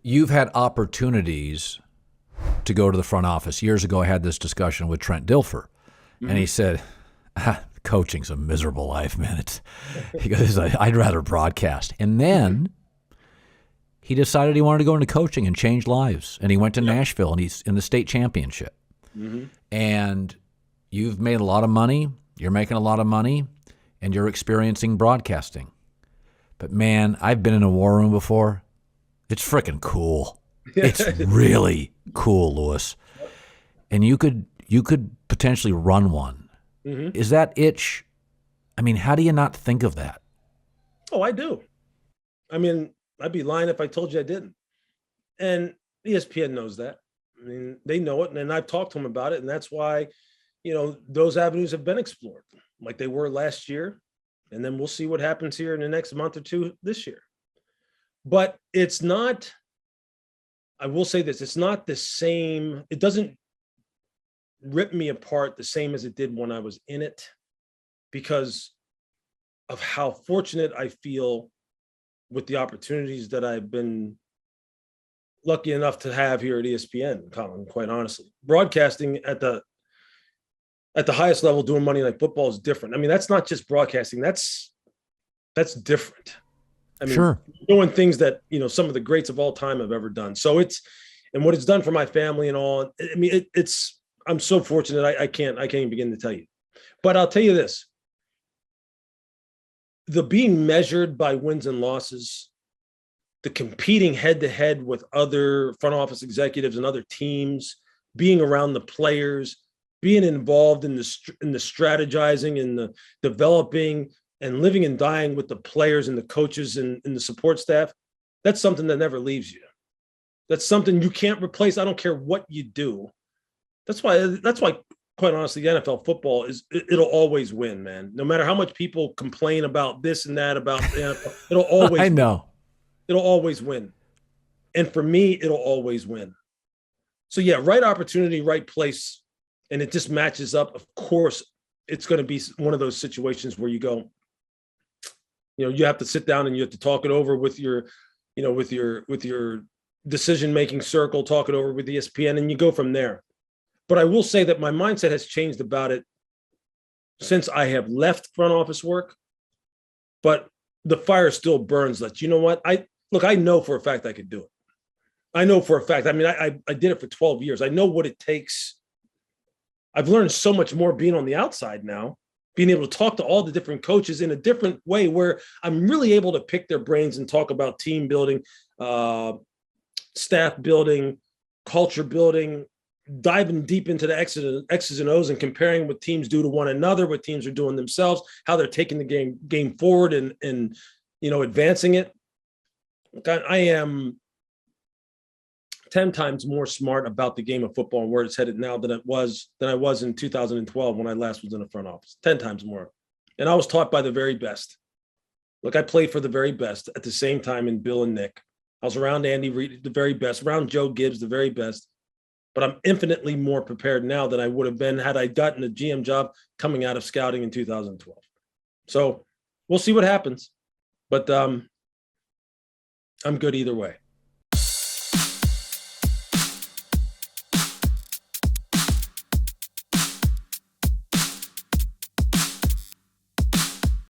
you've had opportunities to go to the front office. Years ago, I had this discussion with Trent Dilfer, and he said, coaching's a miserable life, man. He goes, I'd rather broadcast. And then he decided he wanted to go into coaching and change lives. And he went to Nashville, and he's in the state championship. And you've made a lot of money. You're making a lot of money, and you're experiencing broadcasting. But, man, I've been in a war room before. It's freaking cool. It's really cool, Louis. And you could potentially run one. Is that itch? I mean, how do you not think of that? Oh, I do. I mean, I'd be lying if I told you I didn't. And ESPN knows that. I mean, they know it, and I've talked to them about it, and that's why, those avenues have been explored like they were last year, and then we'll see what happens here in the next month or two this year. But it's not, I will say this, it's not the same. It doesn't rip me apart the same as it did when I was in it, because of how fortunate I feel with the opportunities that I've been lucky enough to have here at ESPN, Colin, quite honestly. Broadcasting at the highest level, doing Monday Night Football is different. I mean, that's not just broadcasting. That's different. I mean, sure. Doing things that, some of the greats of all time have ever done. So and what it's done for my family and all, I mean, I'm so fortunate. I can't even begin to tell you, but I'll tell you this, the being measured by wins and losses, the competing head to head with other front office executives and other teams, being around the players, being involved in the strategizing and the developing and living and dying with the players and the coaches and the support staff, that's something that never leaves you. That's something you can't replace. I don't care what you do. That's why, quite honestly, NFL football it'll always win, man. No matter how much people complain about this and that about the NFL, it'll always I know. It'll always win. And for me, it'll always win. So yeah, right opportunity, right place, and it just matches up. Of course, it's going to be one of those situations where you go, you have to sit down and you have to talk it over with your decision-making circle, talk it over with ESPN, and you go from there. But I will say that my mindset has changed about it since I have left front office work, but the fire still burns. That, you know what? I know for a fact I could do it. I know for a fact. I mean, I did it for 12 years. I know what it takes. I've learned so much more being on the outside now, being able to talk to all the different coaches in a different way where I'm really able to pick their brains and talk about team building, staff building, culture building, diving deep into the X's and O's and comparing what teams do to one another, what teams are doing themselves, how they're taking the game forward and advancing it. I am 10 times more smart about the game of football and where it's headed now than I was in 2012 when I last was in the front office. 10 times more. And I was taught by the very best. Look, I played for the very best at the same time in Bill and Nick. I was around Andy Reid, the very best, around Joe Gibbs, the very best. But I'm infinitely more prepared now than I would have been had I gotten a GM job coming out of scouting in 2012. So we'll see what happens. But I'm good either way.